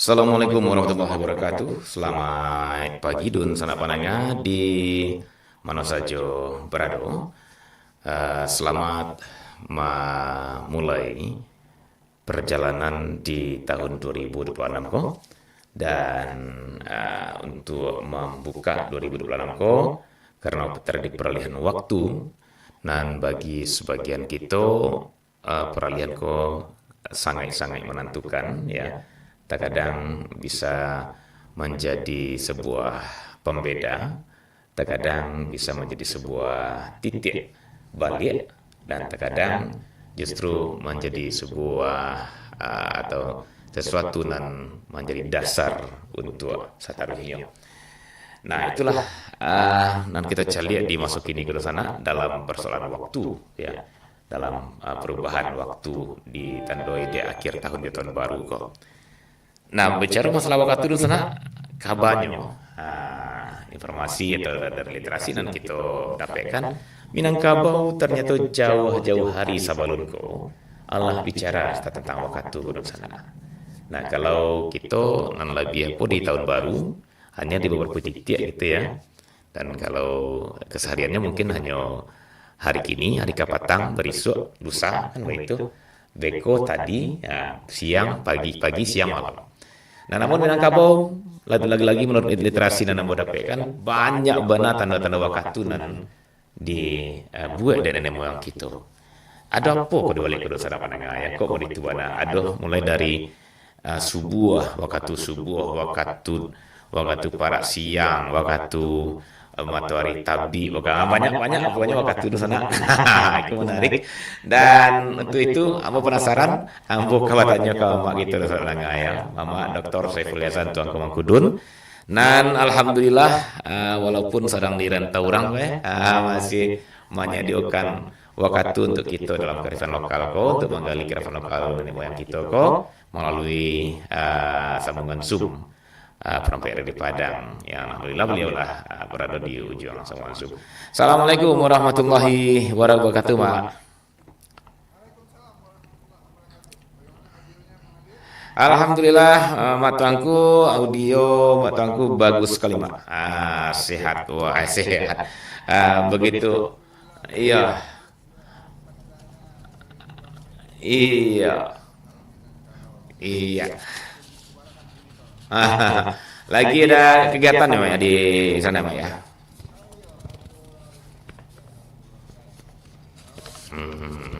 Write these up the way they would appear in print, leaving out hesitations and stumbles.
Assalamualaikum warahmatullahi wabarakatuh. Selamat pagi dun sanak pananga di mana saja berada. Selamat memulai perjalanan di tahun 2026 ko dan untuk membuka 2026 ko karena terjadi peralihan waktu dan bagi sebagian kita peralihan ko sangat-sangat menentukan ya. Terkadang bisa menjadi sebuah pembeda, terkadang bisa menjadi sebuah titik balik, dan terkadang justru menjadi sebuah atau sesuatu yang menjadi dasar untuk sataruhnya. Nah, itulah dan kita cari di masuk ini ke sana dalam persoalan waktu ya, dalam perubahan waktu di tandoi di akhir tahun di tahun baru kok. Nah, bicara masalah waktu dulu sana, kabarnya, informasi atau dari literasi dan kita dapatkan, Minangkabau ternyata jauh-jauh hari sebelum ko, Allah bicara tentang waktu dulu sana. Nah, kalau kita nan lebih apa di tahun baru, hanya di beberapa titik gitu ya. Dan kalau kesehariannya mungkin hanya hari kini, hari kapatang, berisuk, lusa, kan begitu. Beko tadi, ya, siang, pagi, siang, malam. Nah, namun Minangkabau lagi-lagi menurut literasi dan nambah dapat kan banyak benar tanda-tanda waktu nan dibuat dari nenek moyang kita. Ada apa kau balik ke sana pandangan ya? Kok mau dituana? Ada mulai dari waktu para siang, waktu matahari tabi, banyak-banyak pokoknya waktu itu sana. Itu menarik. Dan untuk itu, aku penasaran, ambo kawatannya ke mak gitu soalnya ya. Mama Dr. Saiful Yasan Tuan Kemangkudun. Dan alhamdulillah walaupun sedang di rantau orang masih menyediakan waktu untuk kita dalam kearifan lokal untuk menggali kearifan lokal nenek moyang kita melalui sambungan Zoom Perampai di Padang yang alhamdulillah beliau lah berada di ujung sambungan Zoom. Assalamualaikum warahmatullahi wabarakatuh, Mak. Alhamdulillah, Mak Tuanku, audio Mak Tuanku bagus sekali, Mak. Sehat, wah sehat. Begitu, iya, iya, iya. Lagi ada kegiatan ya, Mak, ya, di sana, Mak ya. Hmm.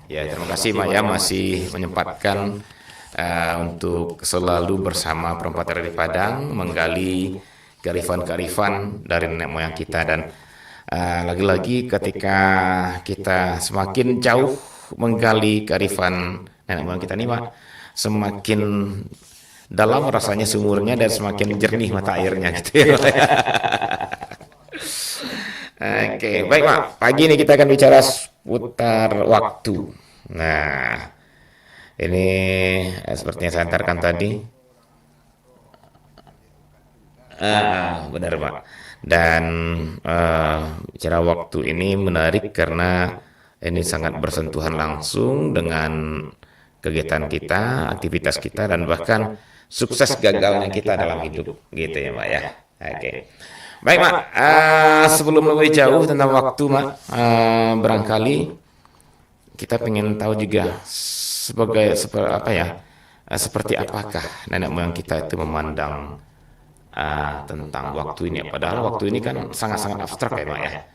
Ya, terima kasih, Mak ya, masih menyempatkan untuk selalu bersama perempuan dari Padang menggali kearifan-kearifan dari nenek moyang kita. Dan lagi-lagi ketika kita semakin jauh menggali kearifan nenek moyang kita nih, Mak, semakin dalam rasanya sumurnya dan semakin jernih mata airnya gitu ya, Mak. Oke, baik, Mak. Pagi ini kita akan bicara seputar waktu. Nah, ini seperti yang saya antarkan tadi. Benar, Pak. Dan bicara waktu ini menarik karena ini sangat bersentuhan langsung dengan kegiatan kita, aktivitas kita, dan bahkan sukses gagalnya kita dalam hidup, gitu ya, Pak ya. Oke. Baik, Mak. Sebelum lebih jauh tentang waktu, Mak, barangkali kita ingin tahu juga seperti apakah nenek moyang kita itu memandang tentang waktu ini. Padahal waktu ini kan sangat-sangat abstrak ya, Mak ya.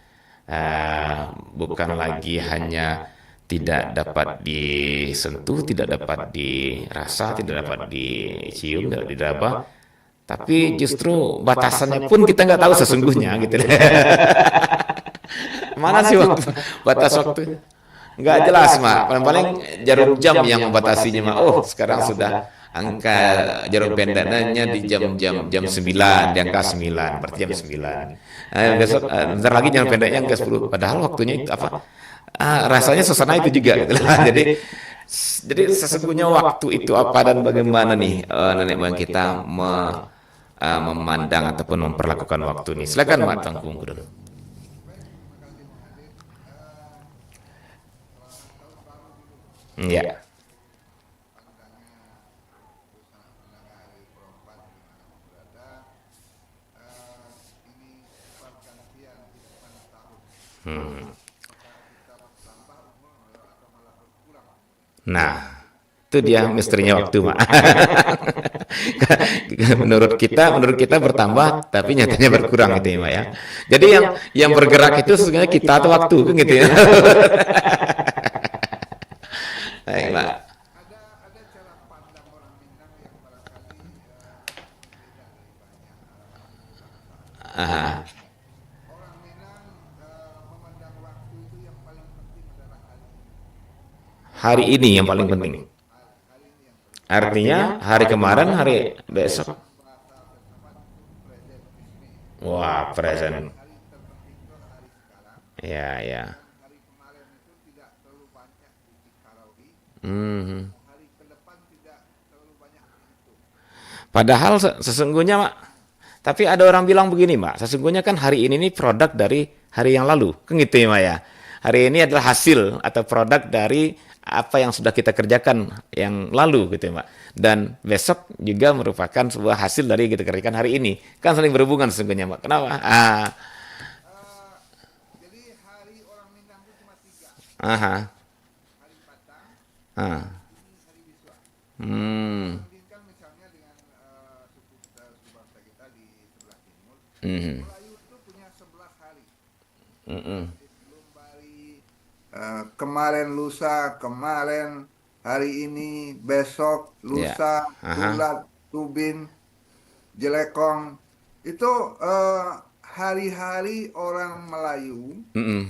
Bukan lagi hanya tidak dapat disentuh, tidak dapat dirasa, tidak dapat dicium, tidak diraba, tapi justru batasannya pun kita nggak tahu sesungguhnya gitu. Mana sih waktu, batas waktu? Nggak jelas, Mak. Paling-paling jarum jam yang membatasinya, Mak. Oh, sekarang sudah angka jarum pendeknya di jam 9, di angka 9, berarti jam 9. Besok bentar lagi jarum pendeknya angka 10. Padahal waktunya itu apa? Rasanya suasana itu juga gitu lah. Jadi sesungguhnya waktu itu apa dan bagaimana nih nenek moyang kita memandang ataupun memperlakukan waktu ini. Silakan, Mak Tangkung dulu. Ya. Hmm. Nah, itu dia misterinya waktu, Mak. Menurut kita bertambah, tapi nyatanya berkurang gitu ya, Mak ya. Jadi yang bergerak itu sebenarnya kita atau waktu, kan gitu ya. Baik, Mak. Ada cara pandang orang Minang yang barangkali berbeda dari banyak bangsa di dunia. Aha. Orang Minang memandang waktu itu yang paling penting adalah hari ini. Hari ini yang paling penting. Hari ini yang paling penting. Artinya hari kemarin, hari besok. Dalam bahasa filsafat itu presentisme. Wah, Jadi present. hari terpenting itu adalah hari sekarang Ya, ya. dan hari kemarin itu tidak terlalu banyak dipengaruhi Hmm. dan hari ke depan tidak terlalu banyak dihitung. Padahal sesungguhnya, Mak, tapi ada orang bilang begini, Mak, sesungguhnya kan hari ini nih produk dari hari yang lalu, kan gitu ya, Mak ya. Hari ini adalah hasil atau produk dari apa yang sudah kita kerjakan yang lalu, gitu ya, Mak. Dan besok juga merupakan sebuah hasil dari kita kerjakan hari ini. Kan saling berhubungan sesungguhnya, Mak. Kenapa? Eh, jadi hari orang Minang itu cuma tiga, Aha, hari Patang, ah, hari ini, hari Biswa. hmm, Dibandingkan misalnya dengan suku bangsa kita di sebelah timur, hmm, Melayu itu punya 11 hari. hmm, Jadi sebelum Bari, kemarin lusa, kemarin, hari ini, besok, ya, lusa, aha, tulat, tubin, jelekong. Itu hari-hari orang Melayu hmm,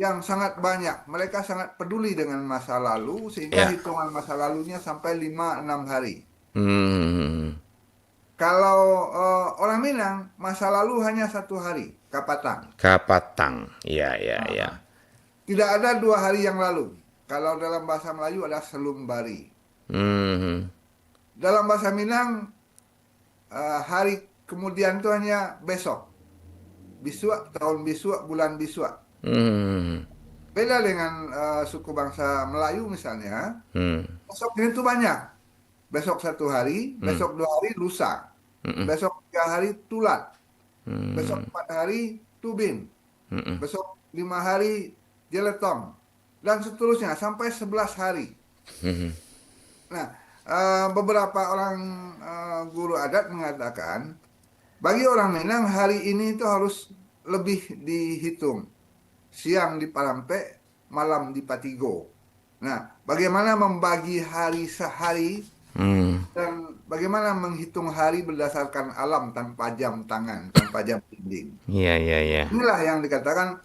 yang sangat banyak. Mereka sangat peduli dengan masa lalu sehingga ya, hitungan masa lalunya sampai 5-6 hari. hmm, Kalau orang Minang, masa lalu hanya 1 hari, Kapatang. Kapatang, ya, ya, ya, Nah, tidak ada 2 hari yang lalu. Kalau dalam bahasa Melayu ada selumbari. hmm, Dalam bahasa Minang, hari kemudian itu hanya besok. Biswa, tahun Biswa, bulan Biswa. hmm, Beda dengan suku bangsa Melayu misalnya, hmm, besok ini tuh banyak. Besok 1 hari, hmm, besok 2 hari lusa, hmm, besok 3 hari tulat, besok hmm, 4 hari tubin, hmm, besok 5 hari jeletong, dan seterusnya sampai 11 hari. hmm, Nah, beberapa orang guru adat mengatakan, bagi orang Minang hari ini itu harus lebih dihitung. Siang di Parampe, malam di Patigo. Nah, bagaimana membagi hari sehari hmm, dan bagaimana menghitung hari berdasarkan alam tanpa jam tangan, tanpa jam dinding. ya, ya, ya, Inilah yang dikatakan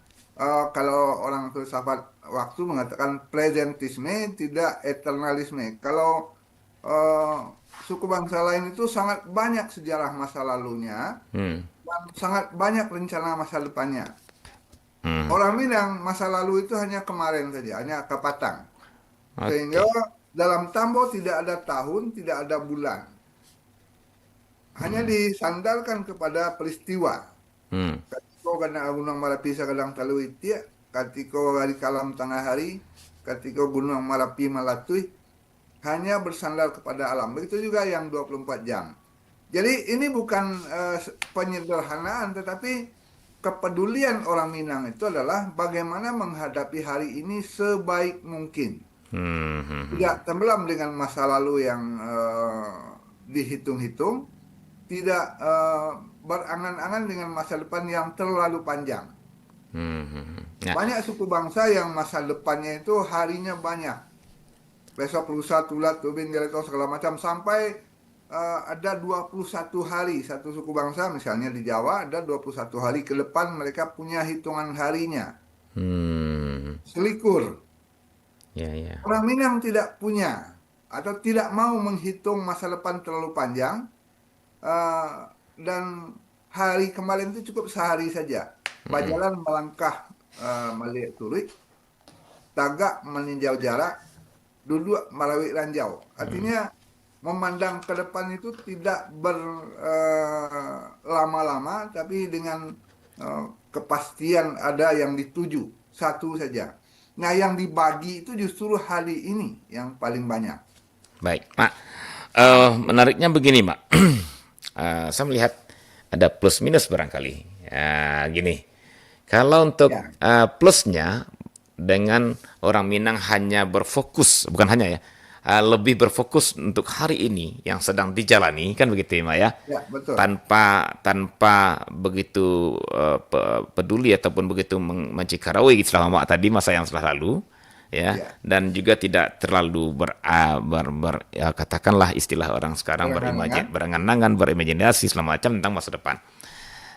kalau orang filsafat waktu mengatakan presentisme tidak eternalisme. Kalau eh, suku bangsa lain itu sangat banyak sejarah masa lalunya hmm, dan sangat banyak rencana masa depannya. hmm, Orang Minang masa lalu itu hanya kemarin saja, hanya Kapatang. Sehingga oke, dalam Tambo tidak ada tahun, tidak ada bulan. Hanya disandarkan kepada peristiwa. hmm, Katiko kena gunung Marapi kadang talui tia, katiko hari kalam tengah hari, katiko gunung Marapi malatui, hanya bersandar kepada alam. Begitu juga yang 24 jam. Jadi ini bukan penyederhanaan, tetapi kepedulian orang Minang itu adalah bagaimana menghadapi hari ini sebaik mungkin. hmm, hmm, Tidak hmm, tenggelam dengan masa lalu yang dihitung-hitung, tidak berangan-angan dengan masa depan yang terlalu panjang. hmm, hmm. Nah, Banyak suku bangsa yang masa depannya itu harinya banyak. Besok lusa tulat tubin jeleto segala macam sampai ada 21 hari satu suku bangsa misalnya di Jawa ada 21 hari ke depan mereka punya hitungan harinya. hmm, Selikur. ya, ya, Orang Minang tidak punya atau tidak mau menghitung masa depan terlalu panjang eh, dan hari kemarin itu cukup sehari saja. hmm, Bajalan melangkah melihat turik, tagak meninjau jarak, duduk merawik ranjau. Artinya memandang ke depan itu tidak berlama-lama, tapi dengan kepastian ada yang dituju satu saja. Nah, yang dibagi itu justru hari ini yang paling banyak. baik, Mak. Menariknya begini, Mak. Saya melihat ada plus minus barangkali. Ya, gini. Kalau untuk Ya, plusnya, dengan orang Minang hanya berfokus, bukan hanya ya, lebih berfokus untuk hari ini yang sedang dijalani, kan begitu ya, Mak ya, ya betul. tanpa tanpa begitu peduli ataupun begitu mencikarawai selama Mak tadi masa yang telah lalu, ya, Ya, dan juga tidak terlalu ya, katakanlah istilah orang sekarang berangan-angan. berangan-angan, berimajinasi selama macam tentang masa depan.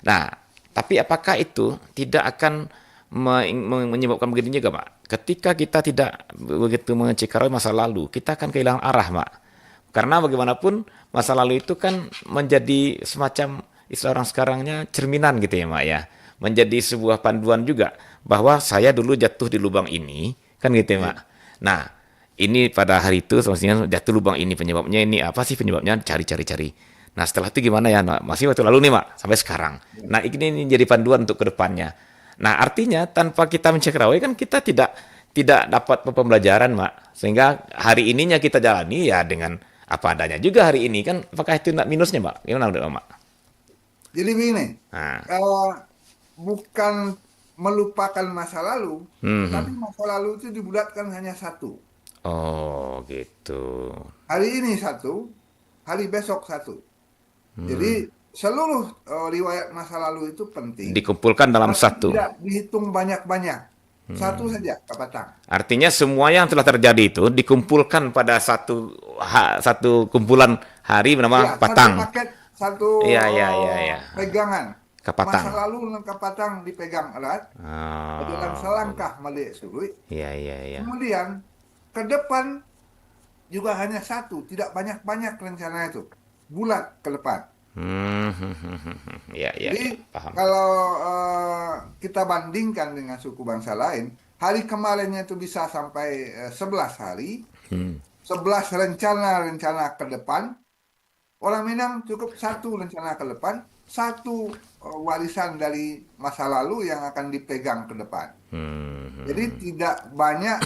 Nah, tapi apakah itu tidak akan menyebabkan begini juga, Pak? Ketika kita tidak begitu mencikarai masa lalu, kita akan kehilangan arah, Pak. Karena bagaimanapun masa lalu itu kan menjadi semacam istilah orang sekarangnya cerminan gitu ya, Mak ya. Menjadi sebuah panduan juga bahwa saya dulu jatuh di lubang ini, kan gitu ya, Mak. Ya. Nah, ini pada hari itu maksudnya jatuh lubang ini penyebabnya ini apa sih penyebabnya cari-cari-cari. Nah, setelah itu gimana ya? Nah, masih waktu lalu nih, Mak, sampai sekarang. Ya. Nah, ini jadi panduan untuk kedepannya. Nah, artinya tanpa kita mencekrawai kan kita tidak dapat pembelajaran, Mak. Sehingga hari ininya kita jalani ya dengan apa adanya juga hari ini kan. Apakah itu nak minusnya, Mak? Gimana udah, Mak? Jadi begini, Nah, bukan melupakan masa lalu, hmm, hmm. tetapi masa lalu itu dibulatkan hanya satu. Oh, gitu. Hari ini satu, hari besok satu. Jadi seluruh riwayat masa lalu itu penting, Dikumpulkan dalam tapi satu. tidak dihitung banyak-banyak. Satu saja kapatang. Artinya semua yang telah terjadi itu dikumpulkan pada satu kumpulan hari Ya, bernama satu Patang. paket, satu Iya, iya, iya, iya. pegangan. Kapatang. Masa lalu dengan kapatang dipegang erat, dalam Oh, selangkah melihat sului. iya, iya, iya. Kemudian ke depan juga hanya satu, tidak banyak-banyak rencana itu. Bulat ke depan. Iya, iya, Jadi iya, paham. kalau kita bandingkan dengan suku bangsa lain, hari kemarinnya itu bisa sampai 11 hari, 11 rencana-rencana ke depan. Orang Minang cukup satu rencana ke depan, satu warisan dari masa lalu yang akan dipegang ke depan. Jadi tidak banyak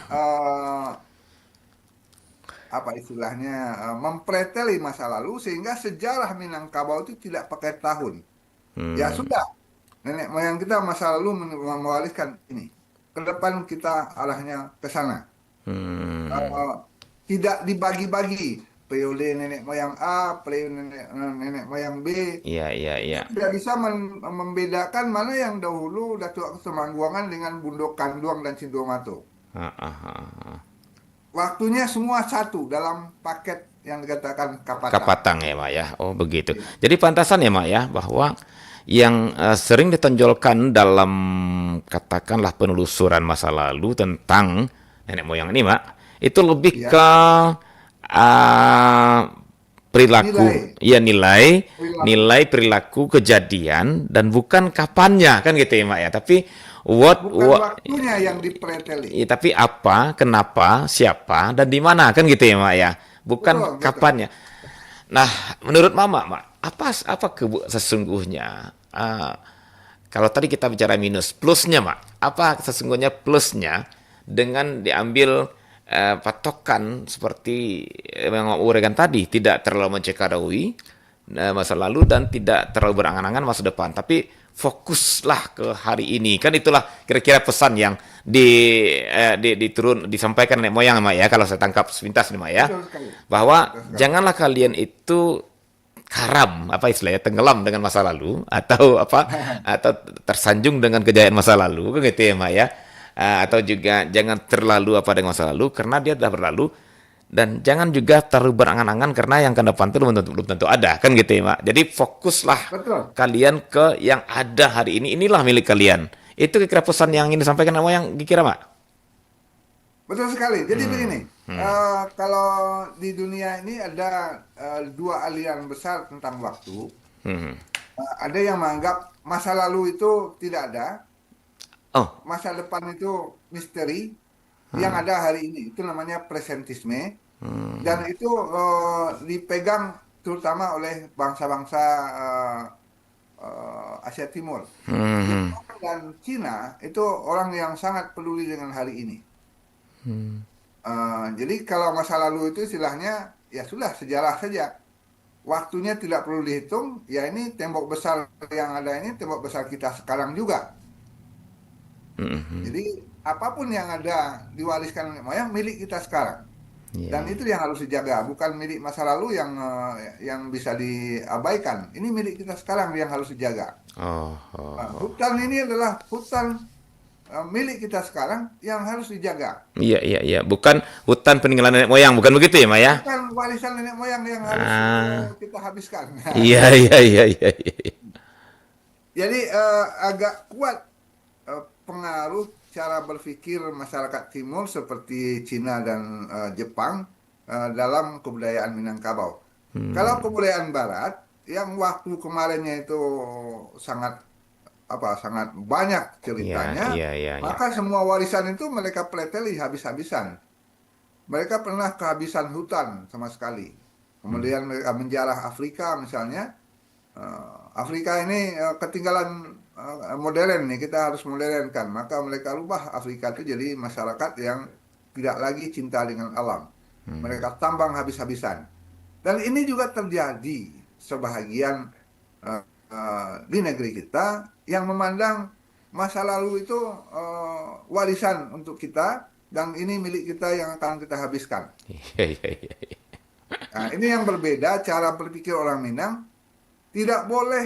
apa istilahnya mempreteli masa lalu sehingga sejarah Minangkabau itu tidak pakai tahun. Ya sudah, nenek moyang kita masa lalu mewariskan ini. Ke depan kita arahnya ke sana. Eh, Tidak dibagi-bagi. Periode nenek moyang A, periode nenek moyang B. Iya, iya, iya. Tidak bisa membedakan mana yang dahulu Datuk Semangguangan dengan Bundo Kanduang dan Sindomato. Ah, ah, ah, ah. Waktunya semua satu dalam paket yang dikatakan Kapatang. Kapatang ya, Mak ya. Oh, begitu. Ya. Jadi pantasan ya, Mak ya, bahwa yang sering ditonjolkan dalam katakanlah penelusuran masa lalu tentang nenek moyang ini, Mak, itu lebih Ya. ke uh, perilaku, Nilai, ya nilai, perilaku. nilai perilaku kejadian dan bukan kapannya kan gitu ya, Mak ya. Tapi Bukan waktunya yang dipreteli. ya, tapi apa, kenapa, siapa dan di mana kan gitu ya, Mak ya. Bukan Betul, betul. kapannya. Nah, menurut Mama, Mak, apa sesungguhnya kalau tadi kita bicara minus, plusnya, Mak, apa sesungguhnya plusnya dengan diambil patokan seperti yang uraikan tadi, tidak terlalu mencekaraui masa lalu dan tidak terlalu berangan-angan masa depan, tapi fokuslah ke hari ini. Kan itulah kira-kira pesan yang disampaikan nenek moyang, Mak ya, kalau saya tangkap sepintas nih, Mak ya, Betul sekali. bahwa Betul sekali. janganlah kalian itu karam apa istilahnya tenggelam dengan masa lalu atau apa atau tersanjung dengan kejayaan masa lalu kan gitu ya, Mak ya. Atau juga jangan terlalu apa dengan masa lalu karena dia sudah berlalu, dan jangan juga terlalu berangan-angan karena yang ke depan itu belum tentu ada kan gitu ya, Mak. Jadi fokuslah Betul. kalian ke yang ada hari ini, inilah milik kalian. Itu kira pesan yang ingin disampaikan sama yang dikira, Mak. Betul sekali. Jadi begini, kalau di dunia ini ada dua aliran besar tentang waktu. Hmm. Ada yang menganggap masa lalu itu tidak ada, Oh, masa depan itu misteri, yang ada hari ini. Itu namanya presentisme. Dan itu dipegang terutama oleh bangsa-bangsa Asia Timur. Jepang dan Cina itu orang yang sangat peduli dengan hari ini. Jadi kalau masa lalu itu istilahnya ya sudah sejarah saja. Waktunya tidak perlu dihitung. Ya ini tembok besar yang ada ini tembok besar kita sekarang juga. Mhm. Jadi apapun yang ada diwariskan nenek moyang milik kita sekarang. Iya, Dan iya. itu yang harus dijaga, bukan milik masa lalu yang bisa diabaikan. Ini milik kita sekarang yang harus dijaga. Oh, oh, oh. Hutan ini adalah hutan milik kita sekarang yang harus dijaga. Iya, iya, iya. Bukan hutan peninggalan nenek moyang, bukan begitu ya, Mak ya? Bukan warisan nenek moyang yang harus Ah, kita habiskan. iya, iya, iya, iya, iya. Jadi agak kuat pengaruh cara berpikir masyarakat Timur seperti Cina dan Jepang dalam kebudayaan Minangkabau. Kalau Hmm. kebudayaan Barat yang waktu kemarinnya itu sangat sangat banyak Iya, ceritanya, iya, iya, iya. maka semua warisan itu mereka preteli habis-habisan. Mereka pernah kehabisan hutan sama sekali. Hmm. Kemudian mereka menjarah Afrika misalnya. Afrika ini ketinggalan modern nih, kita harus modernkan. Maka mereka rubah Afrika itu jadi masyarakat yang tidak lagi cinta dengan alam. Hmm. Mereka tambang habis-habisan. Dan ini juga terjadi sebahagian di negeri kita yang memandang masa lalu itu warisan untuk kita dan ini milik kita yang akan kita habiskan. Iya, iya, iya, iya. Nah, ini yang berbeda cara berpikir orang Minang. Tidak boleh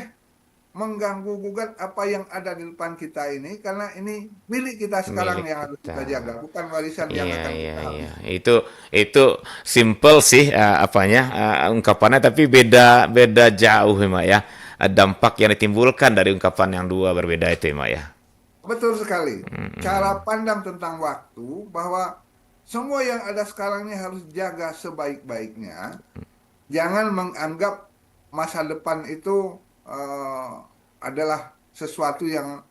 mengganggu gugat apa yang ada di depan kita ini karena ini milik kita sekarang Milik yang harus kita. kita jaga, bukan warisan yang Iya, akan iya, kita iya. habiskan. Itu simple sih apanya ungkapannya, tapi beda beda jauh ya, Mak ya. Dampak yang ditimbulkan dari ungkapan yang dua berbeda itu ya, Mak ya. Betul sekali. Cara Mm-mm. pandang tentang waktu bahwa semua yang ada sekarang ini harus jaga sebaik-baiknya. Jangan menganggap masa depan itu eh, adalah sesuatu yang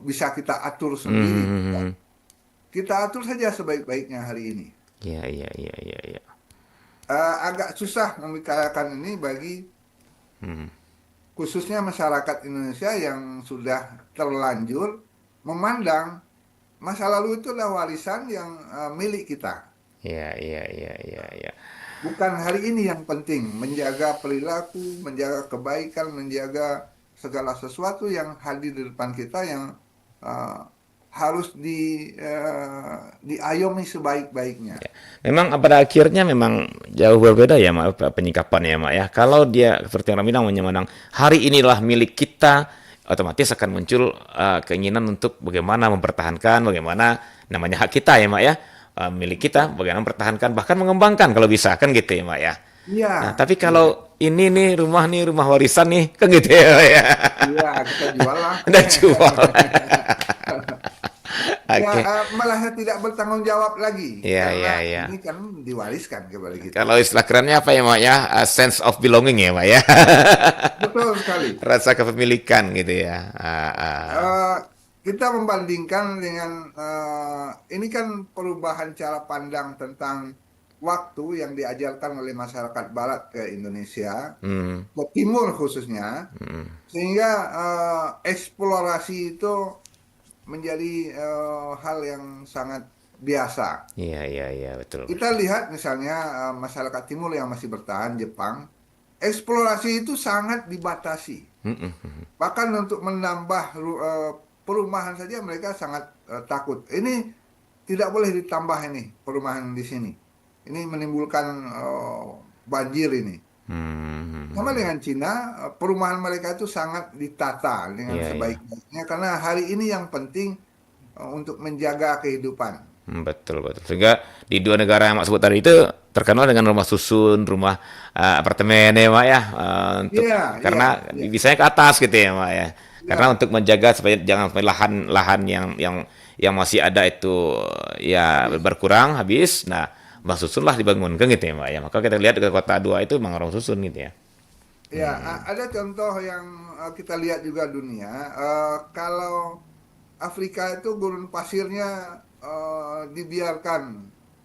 bisa kita atur sendiri. Mhm. Kita atur saja sebaik-baiknya hari ini. Iya, iya, iya, iya, iya. Agak susah membicarakan ini bagi Hmm. khususnya masyarakat Indonesia yang sudah terlanjur memandang masa lalu itu adalah warisan yang milik kita. Iya, iya, iya, iya, iya. Bukan hari ini yang penting, menjaga perilaku, menjaga kebaikan, menjaga segala sesuatu yang hadir di depan kita yang uh, harus diayomi sebaik-baiknya. Memang pada akhirnya memang jauh berbeda ya, Mak, penyikapannya ya, Mak ya. Kalau dia seperti yang bilang menyemandang hari inilah milik kita, otomatis akan muncul keinginan untuk bagaimana mempertahankan, bagaimana namanya hak kita ya, Mak ya. Milik kita, bagaimana mempertahankan, bahkan mengembangkan kalau bisa, kan gitu ya, Mak ya. Iya, Nah, tapi iya, kalau ini nih, rumah warisan nih, kan gitu ya, Mak ya. iya, kita jual lah. Udah jual. Ya, Oke. malah tidak bertanggung jawab lagi Iya, karena iya, iya. ini kan diwariskan kepada kita. Kalau istilah kerennya apa ya, Mak ya? Sense of belonging ya, Mak ya. Betul sekali. Rasa kepemilikan gitu ya. Eh, kita membandingkan dengan ini kan perubahan cara pandang tentang waktu yang diajarkan oleh masyarakat Barat ke Indonesia, Hmm, ke Timur khususnya, hmm. sehingga eksplorasi itu menjadi hal yang sangat biasa. Iya, iya, iya, betul, Kita betul. lihat misalnya masyarakat Timur yang masih bertahan, Jepang, eksplorasi itu sangat dibatasi. Hmm, hmm, hmm. Bahkan untuk menambah perumahan saja mereka sangat takut. Ini tidak boleh ditambah ini perumahan di sini. Ini menimbulkan banjir ini. Hmm, hmm, Sama hmm. dengan Cina, perumahan mereka itu sangat ditata dengan Iya, iya. sebaik-baiknya karena hari ini yang penting untuk menjaga kehidupan. Betul, betul. Sehingga di dua negara yang Mak sebut tadi itu terkenal dengan rumah susun, rumah apartemen ya, Mak ya. Untuk Iya, iya, karena iya, bisanya ke atas gitu ya, Mak ya. Karena iya. untuk menjaga supaya jangan sampai lahan-lahan yang masih ada itu ya Habis. berkurang, habis. Nah, rumah susun lah dibangun kan gitu ya, Mak ya. Maka kita lihat ke kota dua itu memang rumah susun gitu ya. Ya, Hmm. ada contoh yang kita lihat juga dunia. Kalau Afrika itu gurun pasirnya dibiarkan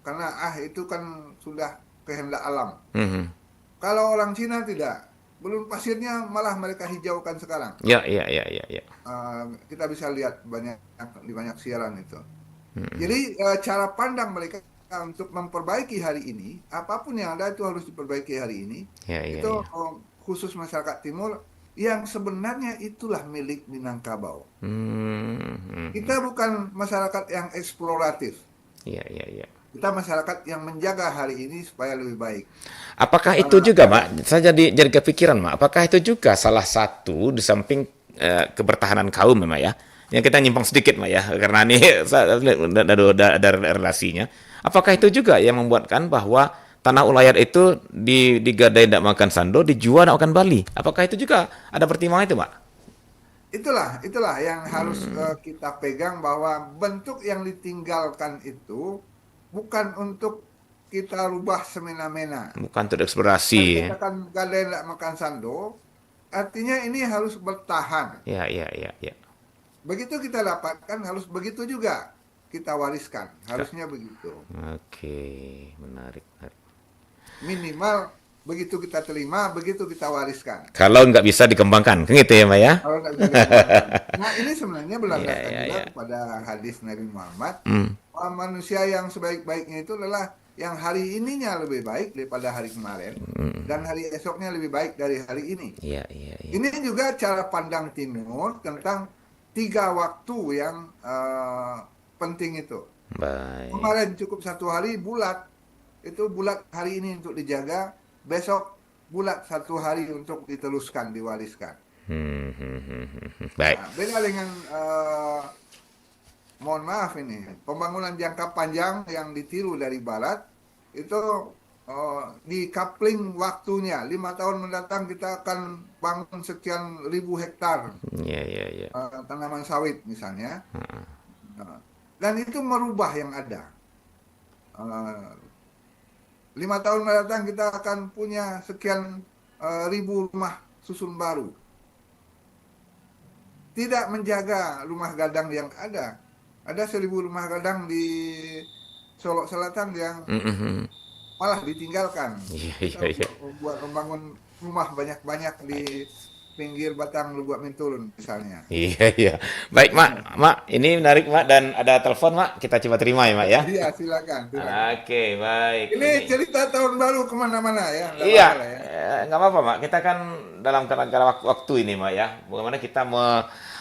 karena itu kan sudah kehendak alam. Mhm. Kalau orang Cina tidak, gurun pasirnya malah mereka hijaukan sekarang. Ya, ya, ya, ya, ya. Kita bisa lihat di banyak siaran itu. Mhm. Jadi cara pandang mereka untuk memperbaiki hari ini, apapun yang ada itu harus diperbaiki hari ini. Ya, ya, Itu ya. khusus masyarakat Timur yang sebenarnya itulah milik Minangkabau. Hmm. Kita bukan masyarakat yang eksploratif. Iya, iya, iya. Kita masyarakat yang menjaga hari ini supaya lebih baik. Apakah itu juga, Mak? Saya jadi kepikiran, Mak. Apakah itu juga salah satu di samping kebertahanan kaum, Mak ya? Yang kita nyimpang sedikit, Mak ya, karena ini ada relasinya. Apakah itu juga yang membuatkan bahwa tanah ulayat itu digadai tidak makan sando, dijual tidak makan Bali? Apakah itu juga ada pertimbangan itu, Mak? Itulah yang harus kita pegang, bahwa bentuk yang ditinggalkan itu bukan untuk kita rubah semena-mena. Bukan untuk eksplorasi. Kita kan gadai tidak makan sando, artinya ini harus bertahan. Ya, ya, ya, ya. Begitu kita dapatkan, harus begitu juga kita wariskan. Harusnya begitu. Oke, menarik, menarik. Minimal begitu kita terima, begitu kita wariskan. Kalau nggak bisa dikembangkan, kan gitu ya, Mak ya? Kalau nggak bisa dikembangkan. Nah, ini sebenarnya berlandaskan Iya, juga iya. kepada hadis Nabi Muhammad. Hmm. Bahwa manusia yang sebaik-baiknya itu adalah yang hari ininya lebih baik daripada hari kemarin, dan hari esoknya lebih baik dari hari ini. Iya, iya, iya. Ini juga cara pandang Timur tentang 3 waktu yang penting itu. Baik. Kemarin cukup 1 hari bulat, itu bulat hari ini untuk dijaga, besok bulat 1 hari untuk diteruskan, diwariskan. Baik. Nah, beda dengan mohon maaf ini, pembangunan jangka panjang yang ditiru dari Barat itu di coupling waktunya. 5 tahun mendatang kita akan bangun sekian ribu hektar Iya, iya, iya. tanaman sawit misalnya. Dan itu merubah yang ada. 5 tahun mendatang kita akan punya sekian ribu rumah susun baru. Tidak menjaga rumah gadang yang ada. Ada 1.000 rumah gadang di Solok Selatan yang malah ditinggalkan. Iya, Kita iya, iya. buat membangun rumah banyak-banyak di pinggir batang Lubuk Minturun misalnya. Iya, iya. Baik, Mak. Mak, ini menarik, Mak. Dan ada telepon, Mak. Kita coba terima ya, Mak ya. Iya, silakan. Oke, baik. Ini cerita tahun baru kemana-mana ya. Nggak Iya, apa-apa ya. nggak apa-apa, Mak. Kita kan dalam keadaan waktu ini, Mak ya. Bagaimana kita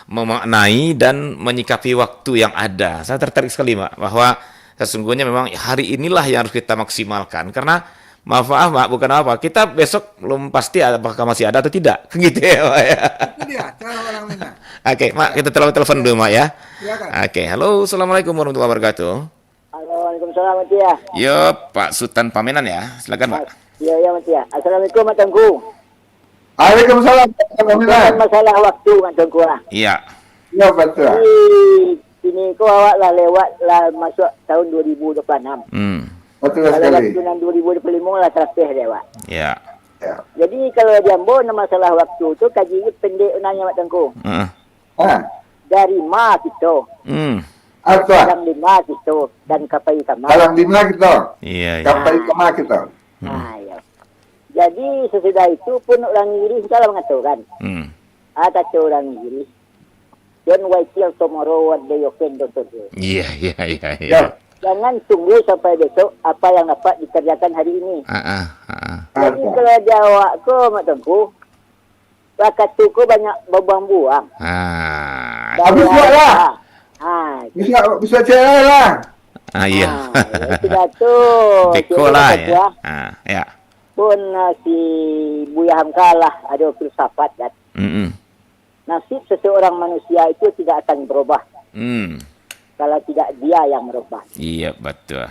memaknai dan menyikapi waktu yang ada. Saya tertarik sekali, Mak, bahwa sesungguhnya memang hari inilah yang harus kita maksimalkan. Karena maaf, Mak, bukan apa. Kita besok belum pasti apakah masih ada atau tidak. Gitu ya, Mak ya. Itu dia cara orang Minang. Oke, Mak, kita telepon dulu, Mak ya. Silakan. Oke, halo, assalamualaikum warahmatullahi wabarakatuh. Halo, waalaikumsalam, Mak Tia. Yo, Pak Sultan Pamenan ya. Silakan, Pak. Iya, Mak Tia. Assalamualaikum, Mak Tengku. Waalaikumsalam. Bukan masalah waktu, Mak Tengku lah. Iya. Ya betul. Di sini kau awak lah lewat lah masuk tahun 2026. Betul Kalau sekali. tahun 2025 lah terapih dia, Pak. Ya. Ya. Jadi kalau Jambo masalah waktu tu kaji pendek nanya Mak Tengku. Dari ma kita, Apa? dalam lima kita dan kapai kamar. Alam dimana kita? Iya, iya. Sampai kemana kita? Ya. Jadi sesudah itu pun orang Inggris kalau mengatakan, kata orang Inggris, don't wait till tomorrow what day you can do today. Iya, iya, iya, iya. Ya. Jangan tunggu sampai besok apa yang dapat dikerjakan hari ini. Jadi kalau jawab ko Mak Tengku, bakat tu ko banyak buang-buang. Habis buat lah. Bisa cerai lah. Iya. Sudah tu. Teko lah ya. Ya. Pun si Buya Hamka lah ada filsafat kan. Nasib seseorang manusia itu tidak akan berubah. Kalau tidak dia yang merubah. Iya, betul.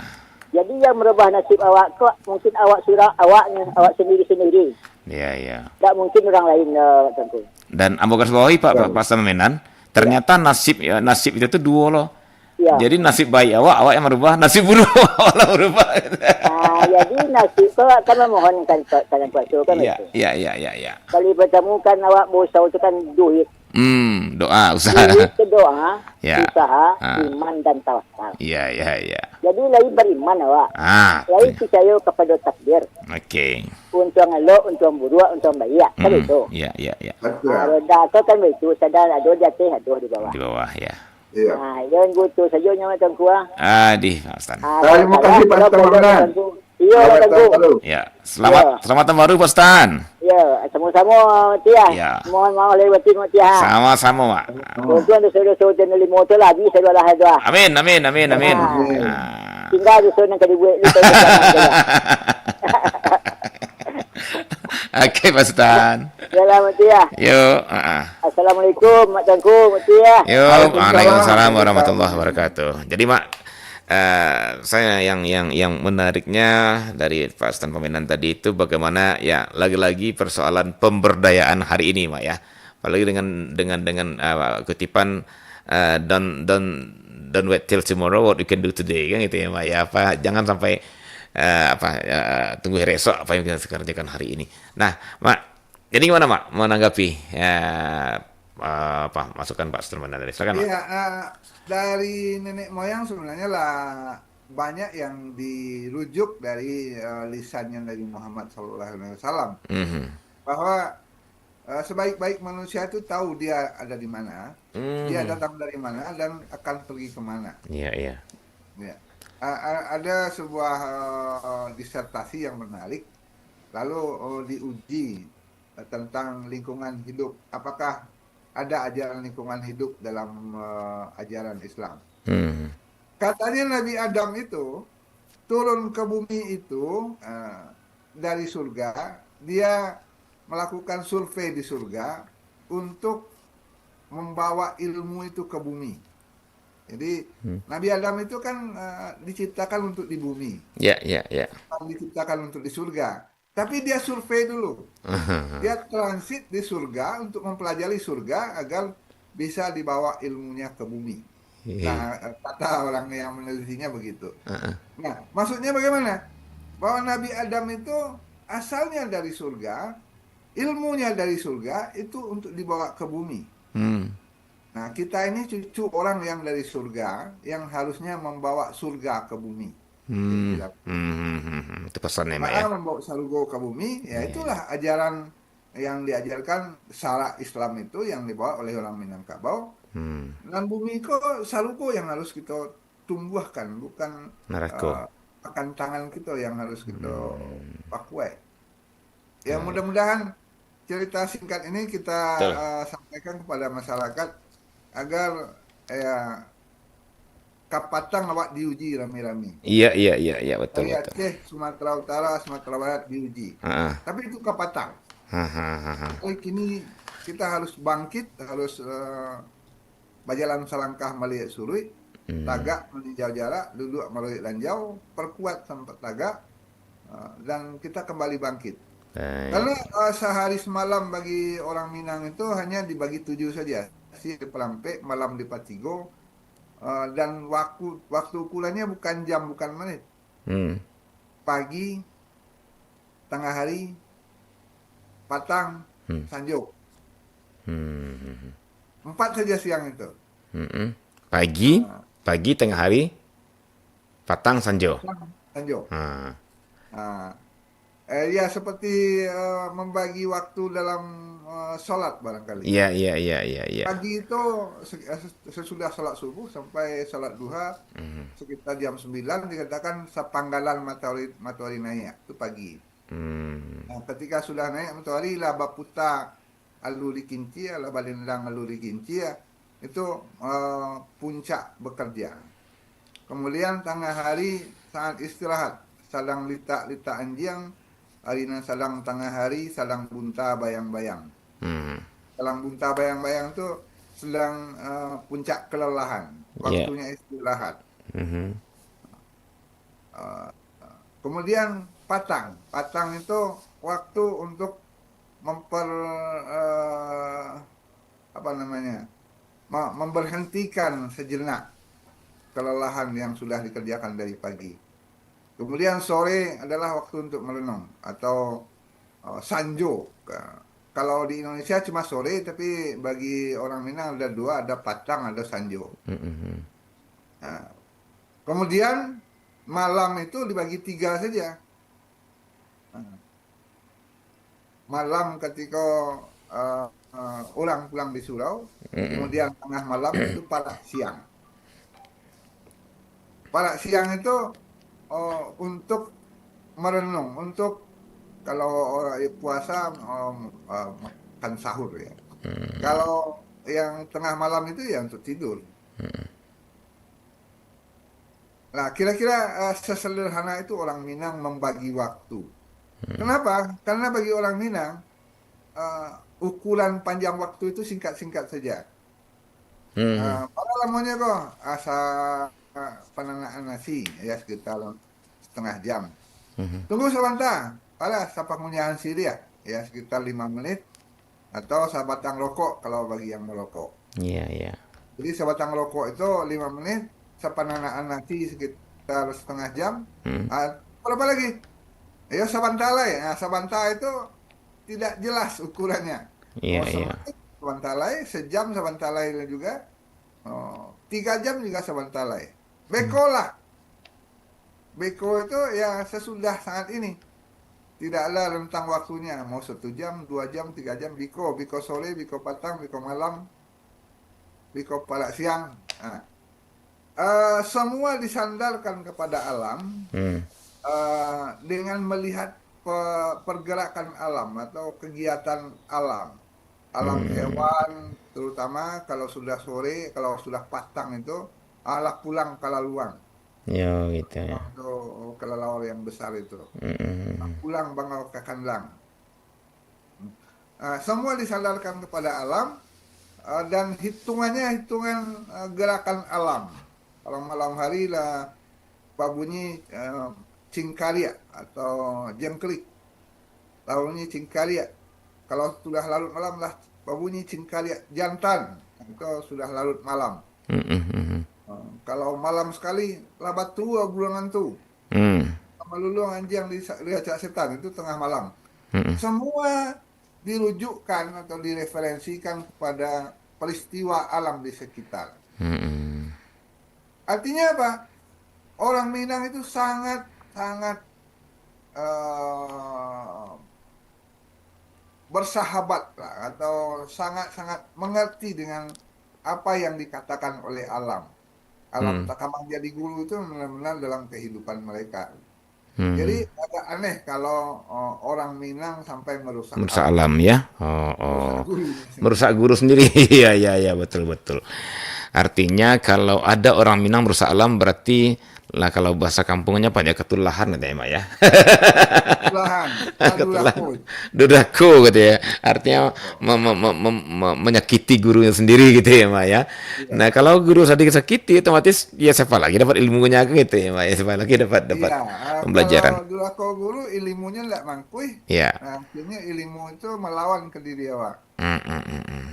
Jadi yang merubah nasib awak kok mungkin awak awak sendiri-sendiri. Iya, iya. Tak mungkin orang lain tentu. Dan Ambo garis bawahi Pak Samenan, ternyata nasib itu tuh dua loh. Ya. Jadi nasib baik awak yang merubah, nasib buruk awak merubah. Jadi nasib kau akan memohonkan tangan kuasa kan Iya, itu. iya. Kali bertemu kan awak berusaha itu kan duit. Doa, usaha. Duit ke doa, Ya. usaha, iman dan tawakal. Iya. Jadi lain beriman awak. Lain percaya kepada takdir. Oke. Untuk ngelok, untuk buruk, untuk baik. Kan itu. Iya. Betul. Roda kau kan begitu. Sadar ada jatuh, ada di bawah. Di bawah ya. Iya. Yang butuh saja nyawa Tengku. Di Pak Stan. Terima kasih Pak Stan. Iya, Pak Tengku. Ya, selamat tahun baru Pak Stan. Ya, sama-sama Mak Tia. Ya. Mohon maaf lahir batin Mak Tia. Sama-sama, Mak. Tuan dosa-dosa dan lima tu lagi saya doa doa. Amin, amin, amin, amin. Amin. Ah. Tinggal dosa yang kali buat ni saya jangan. Oke, Pak Sultan. Yalah Mak Tia. Yuk, Assalamualaikum Mak Tengku, Mak Tia. Yuk, Waalaikumsalam. Waalaikumsalam warahmatullahi wabarakatuh. Jadi, Mak, saya yang menariknya dari Pak Sultan Paminan tadi itu bagaimana ya lagi-lagi persoalan pemberdayaan hari ini, Mak ya. Apalagi dengan kutipan don't wait till tomorrow, what you can do today, kan gitu ya, Mak ya. Jangan sampai tunggu hari esok apa yang kita kerjakan hari ini. Nah, Mak, jadi gimana, Mak, menanggapi masukan Pak Sultan Paminan tadi? Silakan, Mak. Iya, dari nenek moyang sebenarnya lah banyak yang dirujuk dari lisannya Nabi Muhammad SAW, Mhm. bahwa sebaik-baik manusia itu tahu dia ada di mana, dia datang dari mana dan akan pergi kemana. Iya, iya. Ya. Ada sebuah disertasi yang menarik, lalu diuji tentang lingkungan hidup. Apakah ada ajaran lingkungan hidup dalam ajaran Islam? Hmm. Katanya Nabi Adam itu turun ke bumi itu dari surga, dia melakukan survei di surga untuk membawa ilmu itu ke bumi. Jadi Nabi Adam itu kan diciptakan untuk di bumi, Ya, ya, ya. bukan diciptakan untuk di surga. Tapi dia survei dulu, dia transit di surga untuk mempelajari surga agar bisa dibawa ilmunya ke bumi. Nah, kata orang yang menelitinya begitu. Nah, maksudnya bagaimana? Bahwa Nabi Adam itu asalnya dari surga, ilmunya dari surga itu untuk dibawa ke bumi. Nah, kita ini cucu orang yang dari surga, yang harusnya membawa surga ke bumi. Itu pesannya, Mak ya. Membawa surga ke bumi, ya itulah ajaran yang diajarkan secara Islam itu yang dibawa oleh orang Minangkabau. Dan bumi kok saluko yang harus kita tumbuhkan, bukan Narako. akan tangan kita yang harus kita pakai. Ya mudah-mudahan cerita singkat ini kita Betul. sampaikan kepada masyarakat agar kapatang awak diuji rame-rame. Iya, iya, iya, iya, betul, Dari betul. Aceh, Sumatera Utara, Sumatera Barat diuji. Tapi itu kapatang. Jadi kini kita harus bangkit, harus berjalan selangkah melihat surui, tagak meninjau jarak, duduk melihat lanjau, perkuat sampai tagak, dan kita kembali bangkit. Karena sehari semalam bagi orang Minang itu hanya dibagi 7 saja. Siang di Pelampek, malam di Patigo, dan waktu ukurannya bukan jam, bukan menit. Pagi, tengah hari, patang, sanjung. 4 saja siang itu. Pagi, tengah hari, patang, sanjo. Sanjung. Ya seperti membagi waktu dalam sholat barangkali. Iya, iya, iya, iya, iya. Pagi itu sesudah sholat subuh sampai sholat duha sekitar jam 9 dikatakan sepanggalan matahari naik, itu pagi. Nah, ketika sudah naik matahari lah baputa aluri kinci, lah balendang aluri kinci, itu puncak bekerja. Kemudian tengah hari saat istirahat, salang lita anjing, harina salang tengah hari, salang bunta bayang-bayang. Salang bunta bayang-bayang itu sedang puncak kelelahan, waktunya istirahat. Kemudian patang itu waktu untuk memberhentikan sejenak kelelahan yang sudah dikerjakan dari pagi. Kemudian sore adalah waktu untuk merenung atau sanjo. Kalau di Indonesia cuma sore, tapi bagi orang Minang ada 2, ada patang, ada sanjo. Nah, kemudian malam itu dibagi 3 saja. Malam ketika orang pulang di surau, kemudian tengah malam itu parak siang. Parak siang itu untuk merenung, untuk kalau puasa makan sahur ya. Kalau yang tengah malam itu ya untuk tidur. Nah, kira-kira sesederhana itu orang Minang membagi waktu. Kenapa? Karena bagi orang Minang ukuran panjang waktu itu singkat-singkat saja. Pada lamanya kok asa penanaan nasi ya sekitar setengah jam. Tunggu sebentar. Pada sapak munyahan Syria ya sekitar 5 menit atau sabatang rokok kalau bagi yang merokok. Iya. Jadi sabatang rokok itu 5 menit, sapananaan nasi sekitar setengah jam. Berapa lagi? Ya sabantalai. Nah, sabanta itu tidak jelas ukurannya. Iya. Sabantalai, sejam sabantalai juga. 3 jam juga sabantalai. Beko lah. Beko itu ya sesudah saat ini. Tidak ada rentang waktunya. Mau 1 jam, 2 jam, 3 jam. Biko sore, biko patang, biko malam, biko pada siang. Nah, semua disandarkan kepada alam dengan melihat pergerakan alam atau kegiatan alam. Alam hewan, terutama kalau sudah sore, kalau sudah patang itu, alah pulang kalaluan. Ya gitu ya. Itu kelelawar yang besar itu. Pulang bangau ke kandang. Semua disandarkan kepada alam dan hitungannya hitungan gerakan alam. Kalau malam hari lah bunyi cingkaria atau jengklik. Bunyi cingkaria. Kalau sudah larut malam lah bunyi cingkaria jantan. Itu sudah larut malam. Kalau malam sekali labat tua bulangan tu. Melulung anjing diajak setan itu tengah malam. Semua dirujukkan atau direferensikan kepada peristiwa alam di sekitar. Artinya apa? Orang Minang itu sangat bersahabat lah, atau sangat mengerti dengan apa yang dikatakan oleh alam. Alam takamang jadi guru itu benar-benar dalam kehidupan mereka. Jadi agak aneh kalau orang Minang sampai merusak alam ya. Merusak guru sendiri. Iya, betul. Artinya kalau ada orang Minang merusak alam berarti lah kalau bahasa kampungnya apa ya, ketulahan katanya Mak ya. Ketulahan. Dudako gitu ya. Artinya menyakiti gurunya sendiri gitu ya Mak ya. Nah, kalau guru sedikit sakiti otomatis ya siapa lagi dapat ilmunya gitu ya Mak ya. Siapa lagi dapat pembelajaran. Kalau dudako guru ilmunya enggak mangkui. Iya. Nah, akhirnya ilmu itu melawan ke diri awak.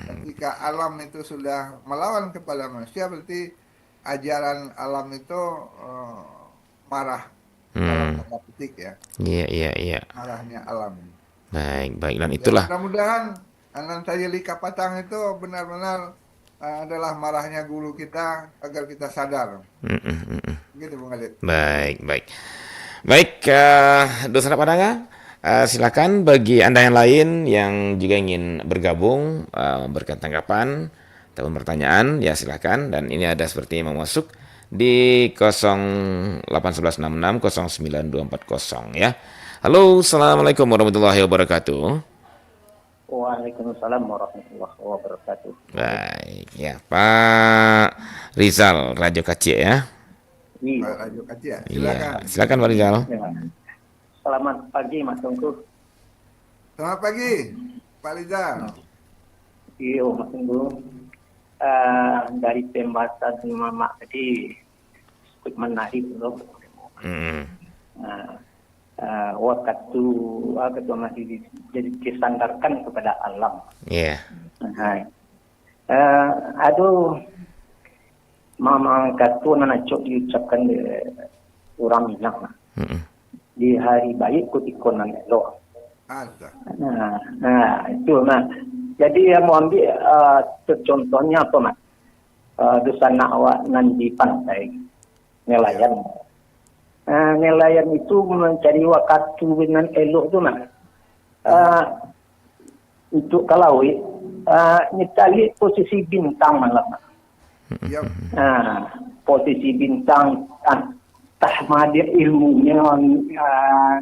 Ketika alam itu sudah melawan kepada manusia berarti ajaran alam itu marah dalam tanda petik ya. Iya. Marahnya alam. Baik dan itulah. Mudah-mudahan Anantayeli Kapatang itu benar-benar adalah marahnya guru kita agar kita sadar. Gitu Bung Khalid. Baik. Dosen Padanga, silakan bagi Anda yang lain yang juga ingin bergabung, memberikan tanggapan atau pertanyaan, ya silakan. Dan ini ada seperti yang mau masuk di 081166092240 ya. Halo, assalamualaikum warahmatullahi wabarakatuh. Waalaikumsalam warahmatullahi wabarakatuh. Baik, ya Pak Rizal Radio Kacik ya. Pak Radio Kacik, silakan. Iya, silakan Pak Rizal. Selamat pagi Mas Tungku. Selamat pagi Pak Rizal. Iya Mas Tungku. Dari pembahasan Mama tadi cukup menarik loh. Waktu ketua masih jadi disandarkan kepada alam. Iya. Aduh, Mama katu nana cok diucapkan di orang Minang. Di hari baik kutikonan elok. Nah itu jadi mau ambil contohnya apa Mas? Dosan awak nan di pantai nelayan. Nelayan itu mencari waktu dengan elok tu Mas. Untuk kalau nyetali posisi bintang malam. Posisi bintang tahmadir ilmunya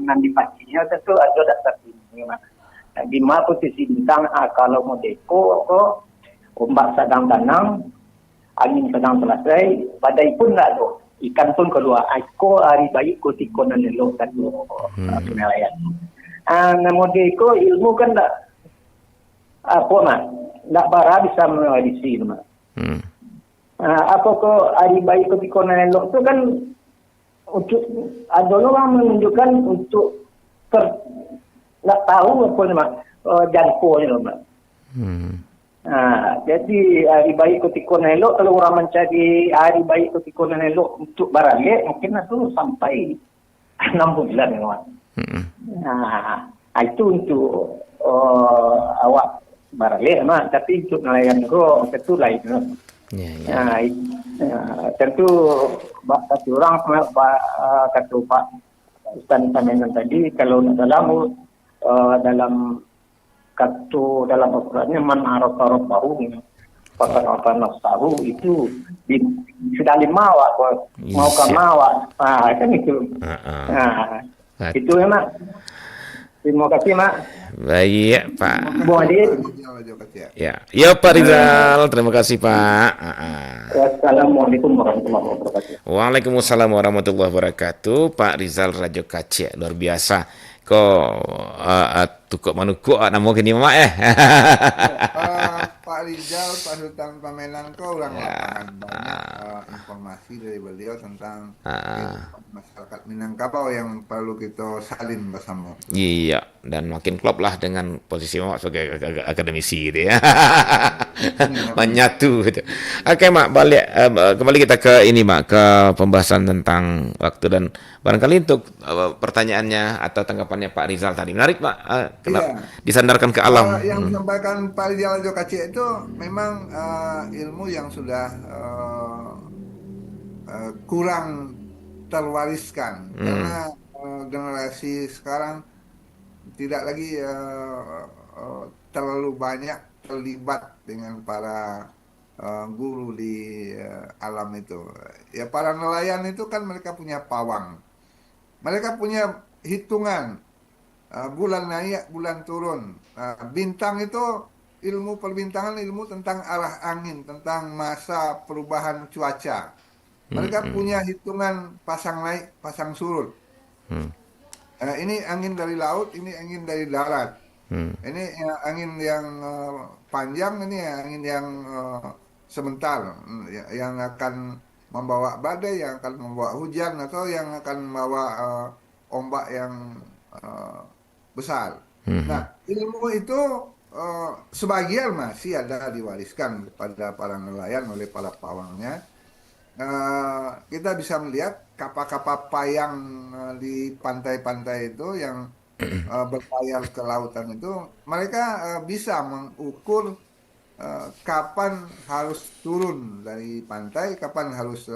nanti pastinya tentu ada dasar ilmu. Di mana posisi bintang kalau mau deko ombak sedang danang, angin sedang selesai, badai pun tak ada. Ikan pun keluar. Aku hari baik ko tiko na nilok satu penilaian. Namun deko ilmu kan tak apa mak, tak bara bisa mengadisi mak. Apa ko hari baik ko tiko na nilok tu kan untuk ada orang menunjukkan untuk nak tahu apa mak jangkau ni mak. Jadi hari baik ketika elok kalau orang mencari hari baik ketika elok untuk barangnya mungkin itu sampai 6 bulan memang. Itu untuk awak barangnya mak, tapi untuk nelayan ko itu lain. Tentu satu orang kata Pak Ustaz Taminan tadi kalau dalam katu dalam ukurannya man araf baru pakai apa nafsu itu sudah 5 mau ke mawak kan itu itu ya mak. Terima kasih mak. Baik Pak. Bu Adit. Ya Pak Rizal, terima kasih Pak. Assalamualaikum warahmatullahi wabarakatuh. Waalaikumsalam warahmatullahi wabarakatuh. Pak Rizal Rajo Kacek, luar biasa. Tukok manukuk nama kini mak Pak Rizal, Pak Sultan Pamenang kau orang lapangan banyak informasi dari beliau tentang masyarakat Minangkabau yang perlu kita salin bersama. Iya, dan makin klop lah dengan posisi mak sebagai akademisi gitu ya. Menyatu gitu. Oke mak, balik kembali kita ke ini mak, ke pembahasan tentang waktu dan barangkali untuk pertanyaannya atau tanggapannya Pak Rizal tadi menarik Pak. Kenapa disandarkan ke alam? Yang disampaikan Pak Rizal Rajo Kacek itu memang ilmu yang sudah kurang terwariskan karena generasi sekarang tidak lagi terlalu banyak terlibat dengan para guru di alam itu. Ya para nelayan itu kan mereka punya pawang, mereka punya hitungan. Bulan naik, bulan turun. Bintang itu ilmu perbintangan, ilmu tentang arah angin, tentang masa perubahan cuaca. Mereka punya hitungan pasang naik, pasang surut. Ini angin dari laut, ini angin dari darat. Ini angin yang panjang, ini angin yang sebentar, yang akan membawa badai, yang akan membawa hujan, atau yang akan membawa ombak yang besar. Nah, ilmu itu sebagian masih ada diwariskan kepada para nelayan oleh para pawangnya. Kita bisa melihat kapal-kapal payang di pantai-pantai itu yang berlayar ke lautan itu, mereka bisa mengukur kapan harus turun dari pantai, kapan harus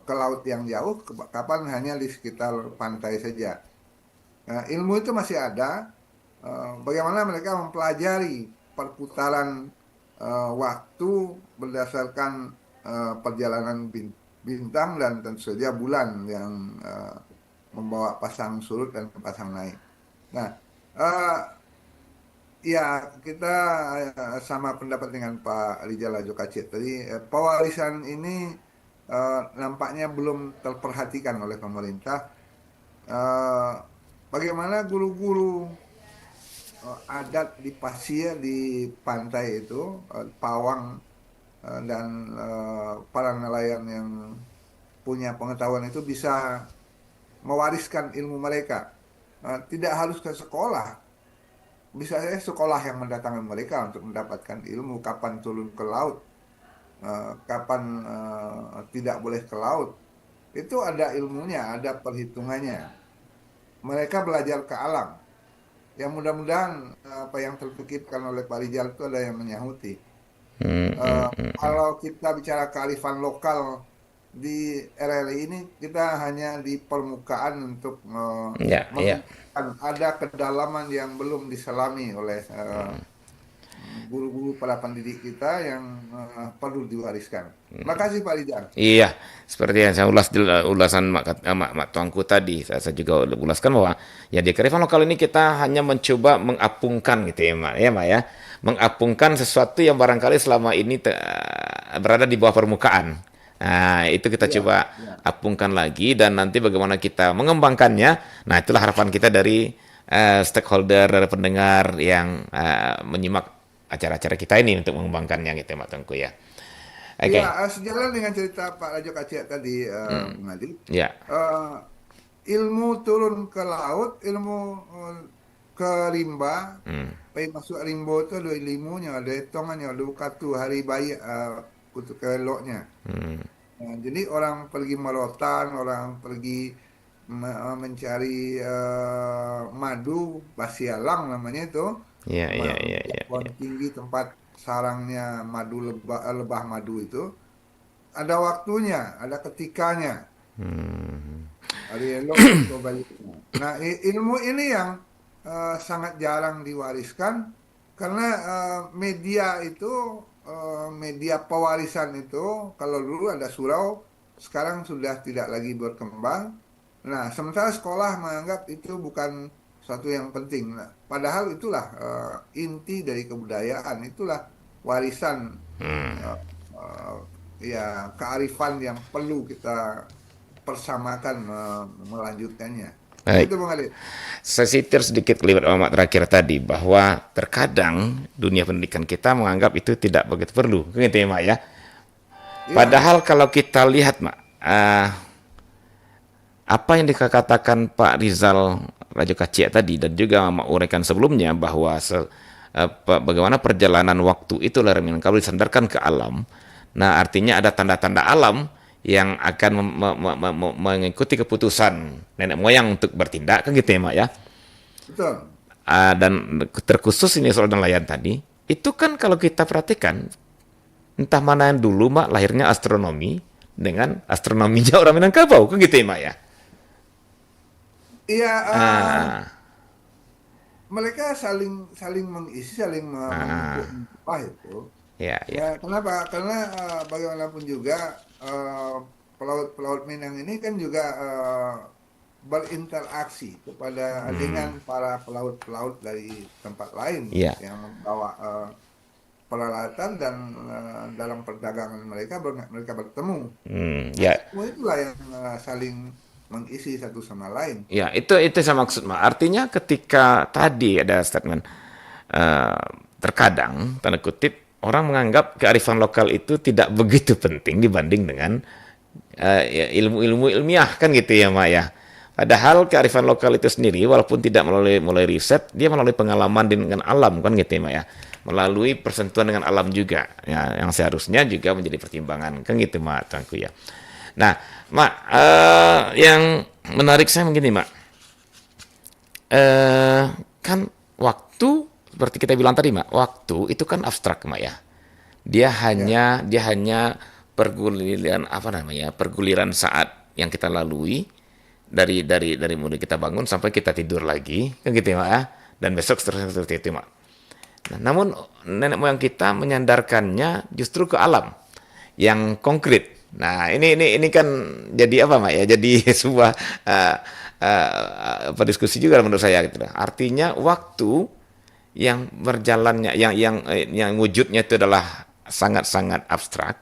ke laut yang jauh, kapan hanya di sekitar pantai saja. Ilmu itu masih ada. Bagaimana mereka mempelajari perputaran waktu berdasarkan perjalanan bintang dan tentu saja bulan yang membawa pasang surut dan pasang naik. Nah, ya kita sama pendapat dengan Pak Rizal Rajo Kacek tadi. Pewarisan ini nampaknya belum terperhatikan oleh pemerintah. Bagaimana guru-guru adat di pasir di pantai itu, pawang dan para nelayan yang punya pengetahuan itu bisa mewariskan ilmu mereka. Tidak harus ke sekolah, bisa saja sekolah yang mendatangkan mereka untuk mendapatkan ilmu kapan turun ke laut, kapan tidak boleh ke laut. Itu ada ilmunya, ada perhitungannya. Mereka belajar ke alam. Yang mudah-mudahan apa yang terpikirkan oleh Pak Rizal itu ada yang menyahuti. Kalau kita bicara kearifan lokal di RRI ini, kita hanya di permukaan untuk menunjukkan ada kedalaman yang belum diselami oleh guru-guru para pendidik kita yang perlu diwariskan. Terima kasih Pak Rijal. Iya, seperti yang saya ulas di ulasan Mak Tuanku tadi, saya juga ulaskan bahwa ya di kearifan lokal ini kita hanya mencoba mengapungkan gitu ya, Mak, ya, mengapungkan sesuatu yang barangkali selama ini berada di bawah permukaan. Nah, itu kita Ya, coba ya. apungkan lagi dan nanti bagaimana kita mengembangkannya. Nah, itulah harapan kita dari stakeholder, dari pendengar yang menyimak acara-acara kita ini untuk mengembangkannya gitu, Mak Tuanku ya. Oke. Ya, sejalan dengan cerita Pak Rajo Kacik tadi, Bung Adi. Ya. Eh, ilmu turun ke laut, ilmu ke rimba, Hmm. pergi masuk rimbo itu ada ilmunya, ada hitungannya, ada katu hari bayi untuk keloknya. Hmm. Nah, jadi orang pergi merotan, orang pergi mencari madu, basialang namanya itu, Ya, ya, ya, ya, pohon ya. tinggi tempat sarangnya madu lebah madu itu. Ada waktunya, ada ketikanya. Hmm. Hari elok atau baliknya. Nah, ilmu ini yang sangat jarang diwariskan karena media itu, media pewarisan itu, kalau dulu ada surau, sekarang sudah tidak lagi berkembang. Nah, sementara sekolah menganggap itu bukan suatu yang penting. Nah, padahal itulah inti dari kebudayaan, itulah warisan, Hmm. eh, eh, ya kearifan yang perlu kita persamakan melanjutkannya. Baik. Itu Bang Ali. Saya sitir sedikit kelibat Mak terakhir tadi bahwa terkadang dunia pendidikan kita menganggap itu tidak begitu perlu, gitu ya Mak ya. Iya, Padahal kalau kita lihat Mak, apa yang dikatakan Pak Rizal Rajo Kacik tadi dan juga Mak uraikan sebelumnya bahwa bagaimana perjalanan waktu itu lereng Minangkabau disandarkan ke alam. Nah, artinya ada tanda-tanda alam yang akan mengikuti keputusan nenek moyang untuk bertindak, kan gitu ya Mak ya. betul. Dan terkhusus ini soal nelayan tadi, itu kan kalau kita perhatikan, entah mana yang dulu Mak lahirnya astronomi dengan astronominya orang Minangkabau, kan gitu ya Mak ya. Iya, Ah, mereka saling saling mengisi, saling membentuk ah, apa itu. ya, ya. Ya, kenapa? Karena bagaimanapun juga pelaut-pelaut Minang ini kan juga berinteraksi kepada dengan para pelaut-pelaut dari tempat lain Ya. yang membawa peralatan dan dalam perdagangan mereka mereka bertemu. Nah, Ya, semua itulah yang saling mengisi satu sama lain. ya, itu saya maksud, Mak. Artinya ketika tadi ada statement eh, terkadang tanda kutip orang menganggap kearifan lokal itu tidak begitu penting dibanding dengan ya, ilmu-ilmu ilmiah kan gitu ya Mak ya. Padahal kearifan lokal itu sendiri walaupun tidak melalui riset, dia melalui pengalaman dengan alam kan gitu ya Mak ya. Melalui persentuhan dengan alam juga ya, yang seharusnya juga menjadi pertimbangan kan gitu Mak Tuanku ya. Nah, Mak, yang menarik saya begini Mak. Kan waktu seperti kita bilang tadi Mak, waktu itu kan abstrak Mak ya. Ya, Dia hanya perguliran apa namanya? Perguliran saat yang kita lalui dari mulai kita bangun sampai kita tidur lagi, kan gitu ya, Mak ya. Dan besok seterusnya seperti itu, Mak. Nah, namun nenek moyang kita menyandarkannya justru ke alam yang konkret. Nah, ini kan jadi apa, Mak ya? Jadi sebuah apa diskusi juga menurut saya gitu. Artinya waktu yang berjalannya yang wujudnya itu adalah sangat-sangat abstrak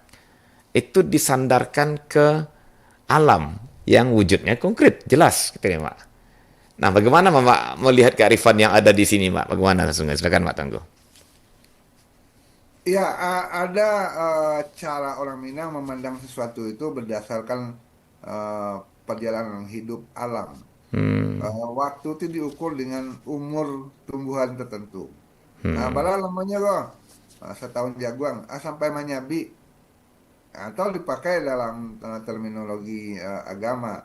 itu disandarkan ke alam yang wujudnya konkret jelas gitu ya Mak. Nah bagaimana Mak melihat kearifan yang ada di sini Mak, bagaimana langsung silakan Mak Tangguh. ya, ada cara orang Minang memandang sesuatu itu berdasarkan eh, perjalanan hidup alam. Waktu itu diukur dengan umur tumbuhan tertentu. Nah, bala lamanya kok setahun jaguang sampai manyabi atau dipakai dalam terminologi agama.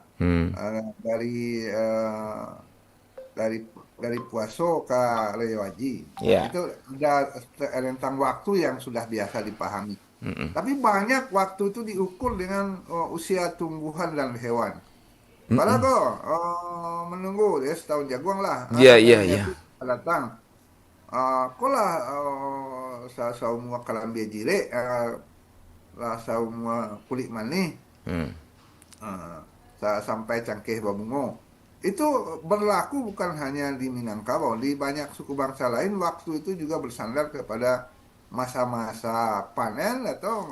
Dari dari dari puaso ke lewaji. Nah, Ya. itu ada rentang waktu yang sudah biasa dipahami. Tapi banyak waktu itu diukur dengan usia tumbuhan dan hewan. Padahal kok menunggu ya setahun jaguang lah Iya, sampai iya, iya. menjadi datang. Kok lah sa saumua kalambia jile la saumua kulit manih Hmm. sampai cangkeh babungo. Itu berlaku bukan hanya di Minangkabau, di banyak suku bangsa lain waktu itu juga bersandar kepada masa-masa panen atau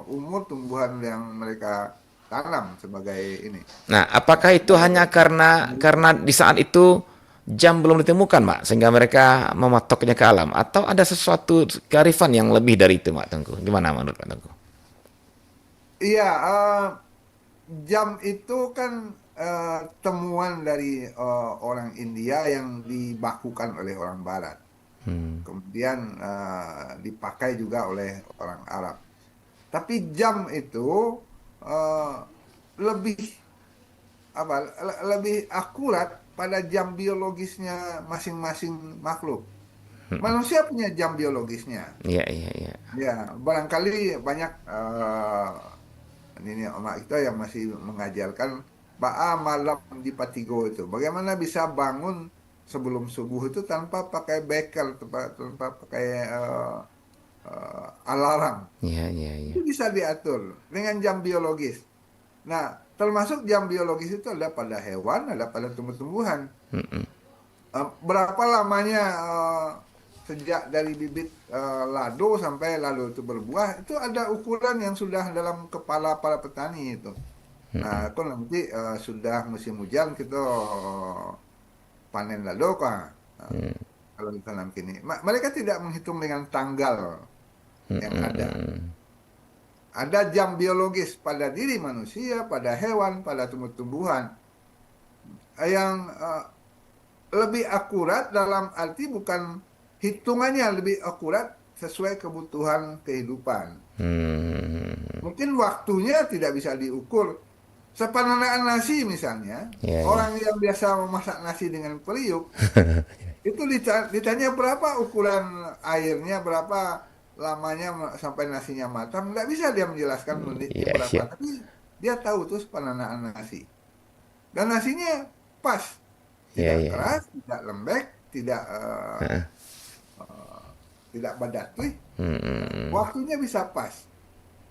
umur tumbuhan yang mereka tanam sebagai ini. Nah, apakah itu hanya karena di saat itu jam belum ditemukan, Mak, sehingga mereka mematoknya ke alam, atau ada sesuatu kearifan yang lebih dari itu, Mak Tengku? Gimana menurut Pak Tengku? Iya, jam itu kan temuan dari orang India yang dibakukan oleh orang Barat. Kemudian dipakai juga oleh orang Arab. Tapi jam itu lebih lebih akurat pada jam biologisnya masing-masing makhluk. Manusia punya jam biologisnya. Iya, iya, iya. Ya, barangkali banyak ini omak kita yang masih mengajarkan ba'a malam di Patigo itu. Bagaimana bisa bangun sebelum subuh itu tanpa pakai bekel, tanpa pakai alarm. Iya, iya, iya. Itu bisa diatur dengan jam biologis. Nah, termasuk jam biologis itu ada pada hewan, ada pada tumbuh-tumbuhan. Berapa lamanya sejak dari bibit lado sampai lado itu berbuah, itu ada ukuran yang sudah dalam kepala para petani itu. Nah, itu nanti sudah musim hujan kita panen lado kah? Kalau ditanam kini, mereka tidak menghitung dengan tanggal yang ada. Ada jam biologis pada diri manusia, pada hewan, pada tumbuh-tumbuhan yang lebih akurat dalam arti bukan hitungannya lebih akurat sesuai kebutuhan kehidupan. Mungkin waktunya tidak bisa diukur. Sepananaan nasi misalnya, orang yang biasa memasak nasi dengan periuk, itu ditanya berapa ukuran airnya, berapa lamanya sampai nasinya matang, nggak bisa dia menjelaskan menitnya berapa, tapi dia tahu tuh sepananaan nasi. Dan nasinya pas, tidak keras, tidak lembek, tidak badatui, waktunya bisa pas.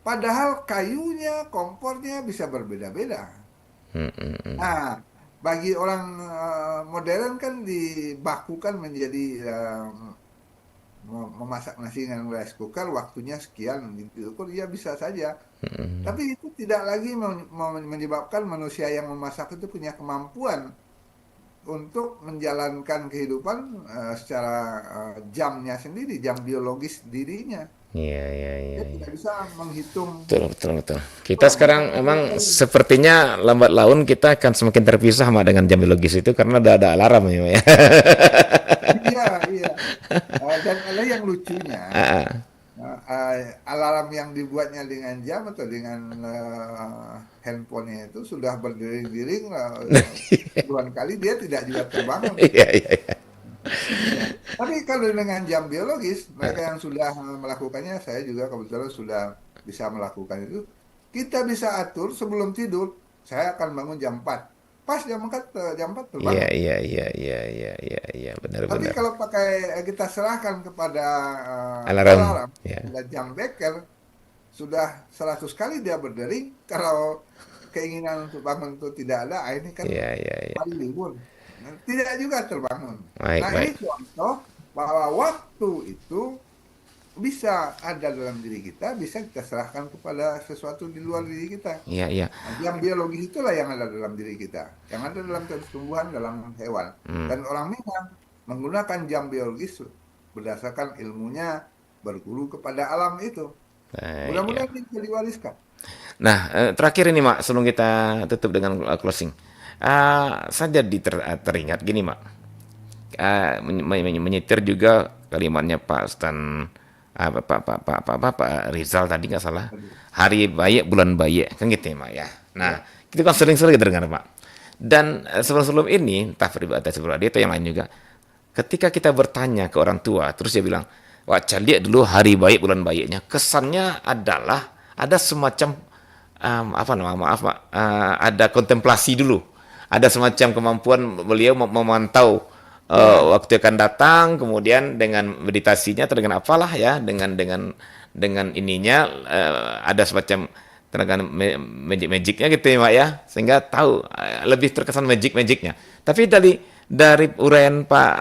Padahal kayunya, kompornya bisa berbeda-beda. Nah, bagi orang modern kan dibakukan menjadi memasak nasi dengan rice cooker, waktunya sekian, diukur, ya bisa saja. Tapi itu tidak lagi menyebabkan manusia yang memasak itu punya kemampuan untuk menjalankan kehidupan secara jamnya sendiri, jam biologis dirinya. Iya. Dia tidak bisa menghitung. Betul. Kita sekarang emang sepertinya lambat laun kita akan semakin terpisah sama dengan jam biologis itu karena udah ada alarm ya. Iya. Dan ada yang lucunya, alarm yang dibuatnya dengan jam atau dengan handphonenya itu sudah berdering-dering puluhan kali, dia tidak juga terbangun. Iya. Tapi kalau dengan jam biologis, mereka yang sudah melakukannya, saya juga kebetulan sudah bisa melakukan itu. Kita bisa atur sebelum tidur, saya akan bangun jam 4. Pas jam 4 terbangun. Iya, benar. Tapi kalau kita serahkan kepada Alarm. dan jam beker, sudah 100 kali dia berdering, kalau keinginan untuk bangun itu tidak ada, ini kan hari libur. Tidak juga terbangun. Ini contoh bahwa waktu itu bisa ada dalam diri kita, bisa kita serahkan kepada sesuatu di luar diri kita. Iya. Yang biologis itulah yang ada dalam diri kita, yang ada dalam tumbuhan, dalam hewan. Dan orang Minang menggunakan jam biologis berdasarkan ilmunya berguru kepada alam itu. Mudah-mudahan bisa diwariskan. Nah, terakhir ini, Mak, sebelum kita tutup dengan closing. Saya jadi teringat gini, Mak. Menyetir juga kalimatnya Pak Stan, Pak Rizal tadi nggak salah. Hari baik, bulan baik, kan gitu ya, Mak ya. Nah, itu kan sering-sering dengar, Pak. Dan sebelum ini, entah pribadi atau yang lain juga, ketika kita bertanya ke orang tua, terus dia bilang, wah, lihat dulu hari baik, bulan baiknya. Kesannya adalah ada semacam ada kontemplasi dulu. Ada semacam kemampuan beliau memantau waktu akan datang, kemudian dengan meditasinya atau dengan apalah ya, dengan ininya ada semacam tenaga magicnya gitu ya Mak ya, sehingga tahu lebih terkesan magicnya. Tapi dari uraian Pak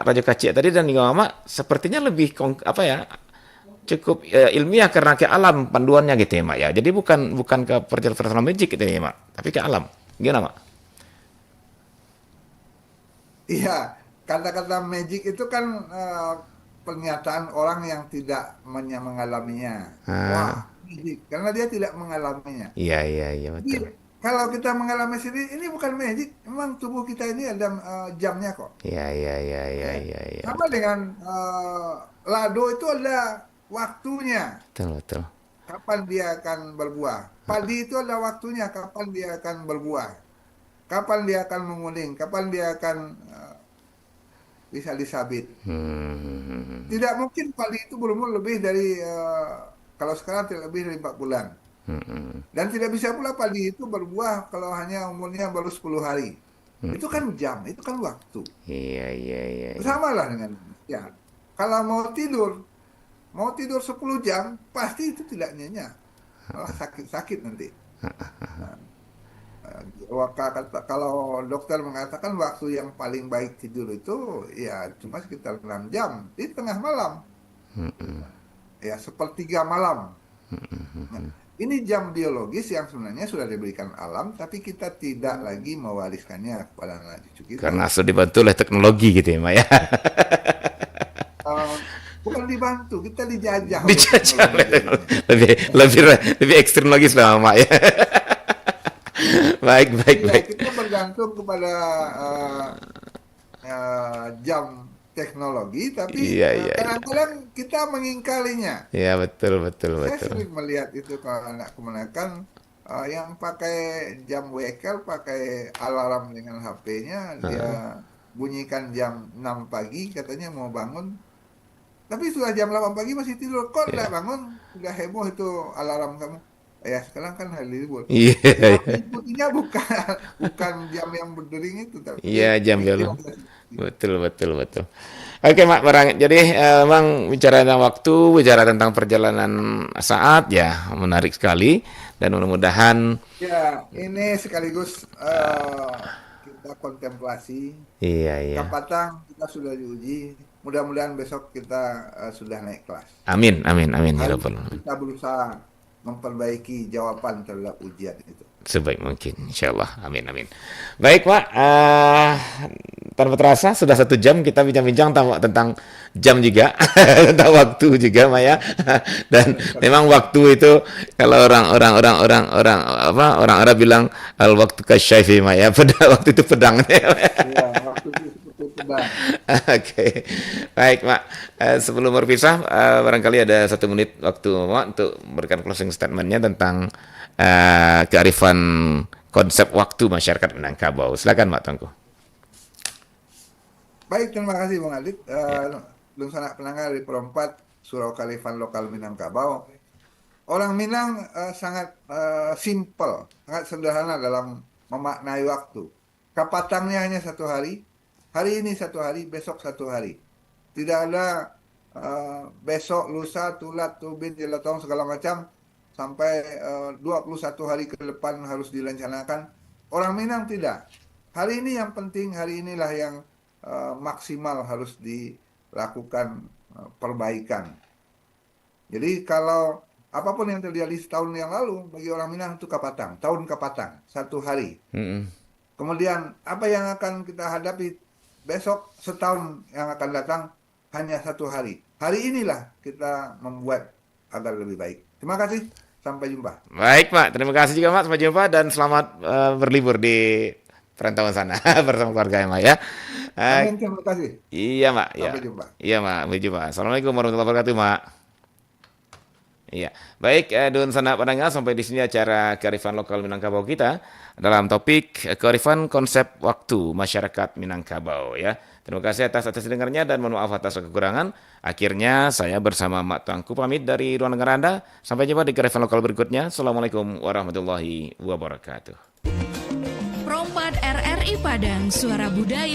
Rajo Kacik tadi dan juga Mama sepertinya lebih apa ya, cukup ilmiah karena ke alam panduannya gitu ya Mak ya. Jadi bukan ke perjalanan magic gitu ya Mak, tapi ke alam. Gimana Mak? Iya, kata-kata magic itu kan pernyataan orang yang tidak mengalaminya. Wah, magic, karena dia tidak mengalaminya. Iya Jadi, betul. kalau kita mengalami sendiri, ini bukan magic, memang tubuh kita ini ada jamnya kok. Ya. Iya. Sama dengan lado itu ada waktunya, Betul. kapan dia akan berbuah. Padi itu ada waktunya, kapan dia akan berbuah. Kapan dia akan menguning, kapan dia akan bisa disabit. Tidak mungkin padi itu berumur lebih dari, kalau sekarang tidak lebih dari 4 bulan. Dan tidak bisa pula padi itu berbuah kalau hanya umurnya baru 10 hari. Itu kan jam, itu kan waktu. Iya. Sama lah dengan ya. Kalau mau tidur 10 jam, pasti itu tidak nyenyak. Malah sakit-sakit nanti. Nah, kalau dokter mengatakan waktu yang paling baik tidur itu ya cuma sekitar 6 jam di tengah malam, ya sepertiga malam. Nah, ini jam biologis yang sebenarnya sudah diberikan alam, tapi kita tidak lagi mewariskannya kepada anak cucu kita. Karena sudah dibantu oleh teknologi gitu ya Mak ya. Bukan dibantu, kita dijajah. Dijajah lebih ekstrim lagi selama Mak ya. Baik. Kita bergantung kepada jam teknologi, tapi Iya. kadang-kadang kita mengingkarinya. Iya betul. Saya sering melihat itu kalau anak kemenakan yang pakai jam wekel, pakai alarm dengan HP-nya, dia bunyikan jam 6 pagi, katanya mau bangun. Tapi sudah jam 8 pagi masih tidur. Kok tidak bangun? Sudah heboh itu alarm kamu. Ya sekarang kan hari libur. Iya. Ikutinya bukan jam yang berdering itu, tapi Iya jam pikiran. dulu. Betul. Oke Mak Barang. Jadi memang bicara tentang waktu, bicara tentang perjalanan saat ya menarik sekali dan mudah-mudahan Ya, ini sekaligus kita kontemplasi. iya. Kapatang kita sudah diuji. Mudah-mudahan besok kita sudah naik kelas. Amin ya Hari Rabbal ini Alamin. kita berusaha memperbaiki jawaban terhadap ujian itu. Sebaik mungkin, insyaallah. Amin. Baik Pak, tanpa terasa sudah 1 jam kita bincang-bincang tentang jam juga, tentang waktu juga Maya. Dan memang waktu itu kalau orang bilang al waktu kasyaifi Maya, waktu itu pedang. Ya, waktu itu seperti pedang. Oke, baik Mak. Sebelum berpisah, barangkali ada 1 menit waktu Mak untuk memberikan closing statementnya tentang kearifan konsep waktu masyarakat Minangkabau. Silakan Mak Tengku. Baik, terima kasih Bung Adit. Belum sanak penanggal dari Perempat Surau Kearifan Lokal Minangkabau. Orang Minang sangat simple, sangat sederhana dalam memaknai waktu. Kapatangnya hanya 1 hari. Hari ini 1 hari, besok 1 hari. Tidak ada besok, lusa, tulat, tubin, jelatong, segala macam. Sampai 21 hari ke depan harus direncanakan. Orang Minang tidak. Hari ini yang penting, hari inilah yang maksimal harus dilakukan perbaikan. Jadi kalau apapun yang terjadi setahun yang lalu, bagi orang Minang itu kapatang. Tahun kapatang, 1 hari. Kemudian apa yang akan kita hadapi besok, setahun yang akan datang, hanya 1 hari. Hari inilah kita membuat agar lebih baik. Terima kasih. Sampai jumpa. Baik Pak, terima kasih juga Mak. Sampai jumpa dan selamat berlibur di perantauan sana bersama keluarga ya Mak ya. Amin, terima kasih. Iya Mak. Sampai jumpa. Iya Mak, sampai jumpa. Assalamualaikum warahmatullahi wabarakatuh Mak. Iya, baik Dun Sanak Pandangan, sampai di sini acara kearifan lokal Minangkabau kita dalam topik kearifan konsep waktu masyarakat Minangkabau ya. Terima kasih atas dengarnya dan mohon maaf atas kekurangan. Akhirnya saya bersama Mak Tangku pamit dari ruang dengar Anda. Sampai jumpa di kearifan lokal berikutnya. Assalamualaikum warahmatullahi wabarakatuh. Perompat RRI Padang, suara budaya.